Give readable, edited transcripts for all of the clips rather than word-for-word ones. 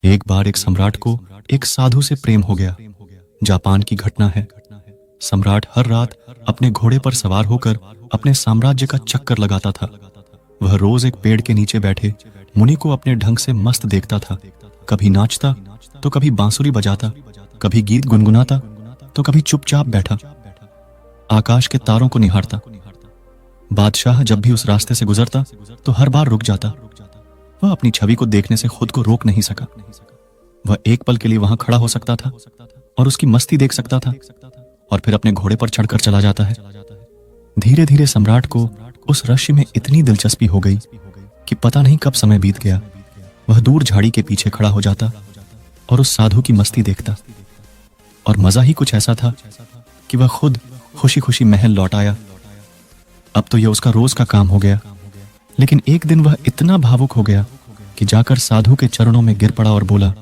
एक बार एक सम्राट को एक साधु से प्रेम हो गया। जापान की घटना है। सम्राट हर रात अपने घोड़े पर सवार होकर अपने साम्राज्य का चक्कर लगाता था। वह रोज एक पेड़ के नीचे बैठे मुनि को अपने ढंग से मस्त देखता था। कभी नाचता तो कभी बांसुरी बजाता, कभी गीत गुनगुनाता तो कभी चुपचाप बैठा आकाश के तारों को निहारता। बादशाह जब भी उस रास्ते से गुजरता तो हर बार रुक जाता। वह अपनी छवि को देखने से खुद को रोक नहीं सका। वह एक पल के लिए वहां खड़ा हो सकता था और उसकी मस्ती देख सकता था और फिर अपने घोड़े पर चढ़कर चला जाता है। धीरे धीरे सम्राट को उस रश्य में इतनी दिलचस्पी हो गई कि पता नहीं कब समय बीत गया। वह दूर झाड़ी के पीछे खड़ा हो जाता और उस साधु की मस्ती देखता। और मजा ही कुछ ऐसा था कि वह खुद खुशी खुशी महल लौट आया। अब तो यह उसका रोज का काम हो गया। लेकिन एक दिन वह इतना भावुक हो गया कि जाकर साधु के चरणों में गिर पड़ा और बोला,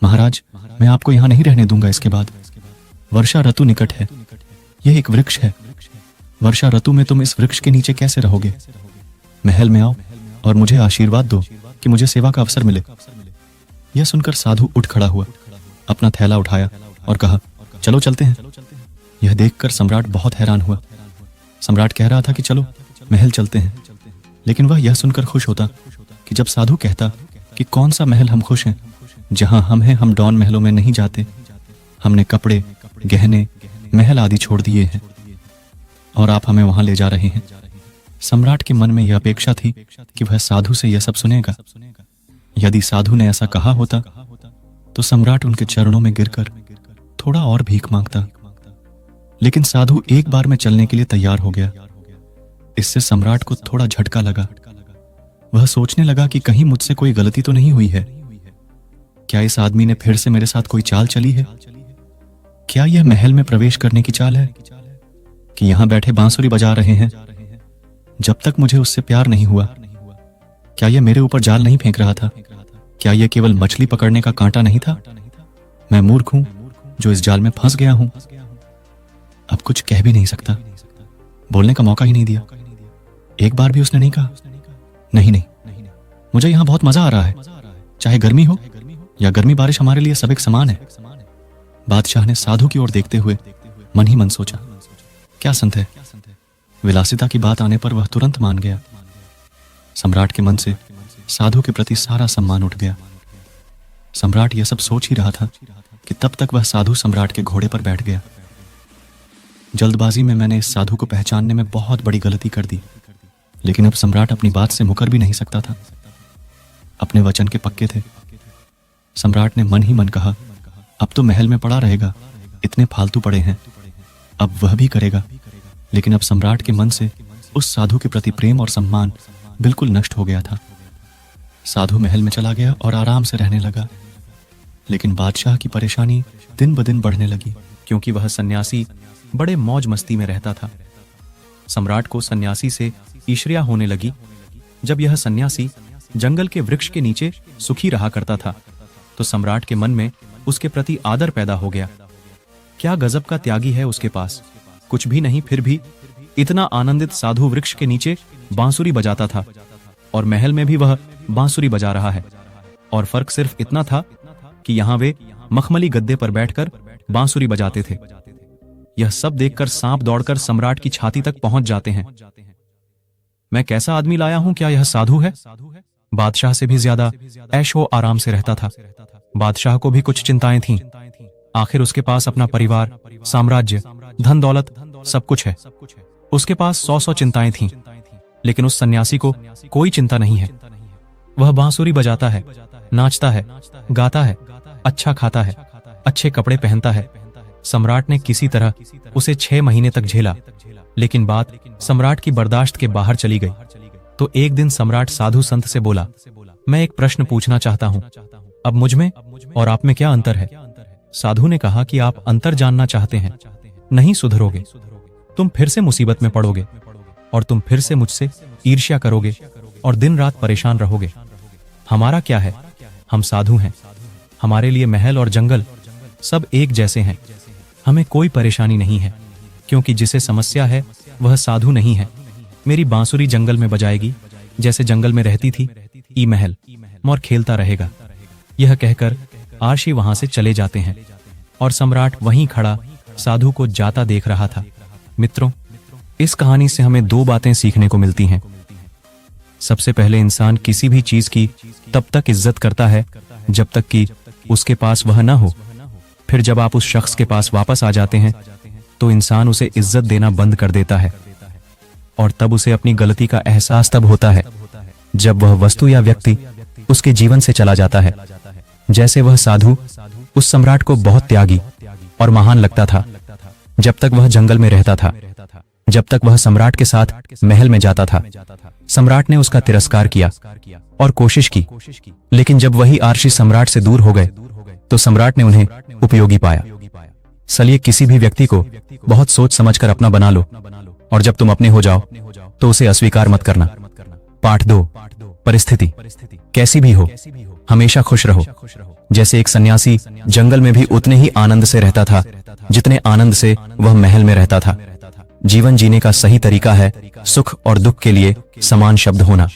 महाराज, मैं आपको यहां नहीं रहने दूंगा इसके बाद। वर्षा ऋतु निकट है। यह एक वृक्ष है। वर्षा ऋतु में तुम इस वृक्ष के नीचे कैसे रहोगे? महल में आओ और मुझे आशीर्वाद दो कि मुझे सेवा का अवसर मिले। यह सुनकर साधु उठ खड़ा हुआ, अपना थैला उठाया और कहा, चलो चलते हैं। यह देखकर सम्राट बहुत हैरान हुआ। सम्राट कह रहा था कि चलो महल चलते हैं, लेकिन वह यह सुनकर खुश होता कि जब साधु कहता कि कौन सा महल हम खुश हैं, जहां हम हैं हम डॉन महलों में नहीं जाते। हमने कपड़े, गहने, महल आदि छोड़ दिए हैं और आप हमें वहां ले जा रहे हैं। सम्राट के मन में यह अपेक्षा थी कि वह साधु से यह सब सुनेगा। यदि साधु ने ऐसा कहा होता तो सम्राट उनके चरणों में गिरकर थोड़ा और भीख मांगता। लेकिन साधु एक बार में चलने के लिए तैयार हो गया। इससे सम्राट को थोड़ा झटका लगा। वह सोचने लगा कि कहीं मुझसे कोई गलती तो नहीं हुई है। क्या इस आदमी ने फिर से मेरे साथ कोई चाल चली है? क्या यह महल में प्रवेश करने की चाल है कि यहां बैठे बांसुरी बजा रहे हैं जब तक मुझे उससे प्यार नहीं हुआ? क्या यह मेरे ऊपर जाल नहीं फेंक रहा था? क्या यह केवल मछली पकड़ने का कांटा नहीं था? मैं मूर्ख हूं जो इस जाल में फंस गया हूं। अब कुछ कह भी नहीं सकता। बोलने का मौका ही नहीं दिया। एक बार भी उसने नहीं कहा, नहीं नहीं, मुझे यहां बहुत मजा आ रहा है, चाहे गर्मी हो या गर्मी बारिश, हमारे लिए सब एक समान है। बादशाह ने साधु की ओर देखते हुए मन ही मन सोचा, क्या संत है। विलासिता की बात आने पर वह तुरंत मान गया। सम्राट के मन से साधु के प्रति सारा सम्मान उठ गया। सम्राट यह सब सोच ही रहा था कि तब तक वह साधु सम्राट के घोड़े पर बैठ गया। जल्दबाजी में मैंने इस साधु को पहचानने में बहुत बड़ी गलती कर दी, लेकिन अब सम्राट अपनी बात से मुकर भी नहीं सकता था। अपने वचन के पक्के थे। सम्राट ने मन ही मन कहा, अब तो महल में पड़ा रहेगा, इतने फालतू पड़े हैं, अब वह भी करेगा। लेकिन अब सम्राट के मन से उस साधु के प्रति प्रेम और सम्मान बिल्कुल नष्ट हो गया था। साधु महल में चला गया और आराम से रहने लगा। लेकिन बादशाह की परेशानी दिन ब दिन बढ़ने लगी, क्योंकि वह सन्यासी बड़े मौज मस्ती में रहता था। सम्राट को सन्यासी से ईर्ष्या होने लगी। जब यह सन्यासी जंगल के वृक्ष के नीचे सुखी रहा करता था तो सम्राट के मन में उसके प्रति आदर पैदा हो गया। क्या गजब का त्यागी है उसके पास, कुछ भी नहीं, फिर भी इतना आनंदित साधु वृक्ष के नीचे बांसुरी बजाता था और महल में भी वह बांसुरी बजा रहा है। और फर्क सिर्फ इतना था कि यहां वे मखमली गद्दे पर बैठकर बांसुरी बजाते थे। यह सब देखकर सांप दौड़कर सम्राट की छाती तक पहुंच जाते हैं। मैं कैसा आदमी लाया हूं, क्या यह साधु है? बादशाह से भी ज्यादा ऐशो आराम से रहता था। बादशाह को भी कुछ चिंताएं थीं। आखिर उसके पास अपना परिवार, साम्राज्य, धन दौलत सब कुछ है। उसके पास 100 चिंताएं थीं, लेकिन उस सन्यासी को कोई चिंता नहीं है। वह बांसुरी बजाता है, नाचता है, गाता है, अच्छा खाता है, अच्छे कपड़े पहनता है। सम्राट ने किसी तरह उसे 6 महीने तक झेला, लेकिन बात सम्राट की बर्दाश्त के बाहर चली गई। तो एक दिन सम्राट साधु संत से बोला, मैं एक प्रश्न पूछना चाहता हूं, अब मुझ में और आप में क्या अंतर है? साधु ने कहा कि आप अंतर जानना चाहते हैं, नहीं सुधरोगे, तुम फिर से मुसीबत में पड़ोगे और तुम फिर से मुझसे ईर्ष्या करोगे और दिन रात परेशान रहोगे। हमारा क्या है, हम साधु हैं, हमारे लिए महल और जंगल सब एक जैसे हैं। हमें कोई परेशानी नहीं है, क्योंकि जिसे समस्या है वह साधु नहीं है। मेरी बांसुरी जंगल में बजाएगी जैसे जंगल में रहती थी, ई महल, और खेलता रहेगा। यह कहकर आर्षि वहां से चले जाते हैं और सम्राट वहीं खड़ा साधु को जाता देख रहा था। मित्रों, इस कहानी से हमें दो बातें सीखने को मिलती हैं। सबसे पहले, इंसान किसी भी चीज की तब तक इज्जत करता है जब तक कि उसके पास वह न हो। फिर जब आप उस शख्स के पास वापस आ जाते हैं तो इंसान उसे इज्जत देना बंद कर देता है और तब उसे अपनी गलती का एहसास तब होता है जब वह वस्तु या व्यक्ति उसके जीवन से चला जाता है। जैसे वह साधु उस सम्राट को बहुत त्यागी और महान लगता था जब तक वह जंगल में रहता था, जब तक वह सम्राट के साथ महल में जाता था। सम्राट ने उसका तिरस्कार किया और कोशिश की, लेकिन जब वही आर्षि सम्राट से दूर हो गए तो सम्राट ने उन्हें उपयोगी पाया। इसलिए किसी भी व्यक्ति को बहुत सोच समझकर अपना बना लो और जब तुम अपने हो जाओ तो उसे अस्वीकार मत करना। पाठ 2, परिस्थिति कैसी भी हो हमेशा खुश रहो। जैसे एक सन्यासी जंगल में भी उतने ही आनंद से रहता था जितने आनंद से वह महल में रहता था। जीवन जीने का सही तरीका है सुख और दुख के लिए समान शब्द होना।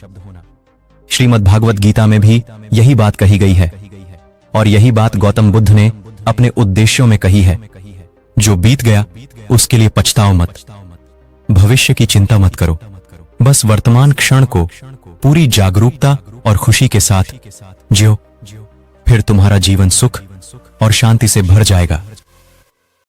श्रीमद् भागवत गीता में भी यही बात कही गई है और यही बात गौतम बुद्ध ने अपने उद्देश्यों में कही है। जो बीत गया उसके लिए पछताओ मत, भविष्य की चिंता मत करो, बस वर्तमान क्षण को पूरी जागरूकता और खुशी के साथ जियो, फिर तुम्हारा जीवन सुख और शांति से भर जाएगा।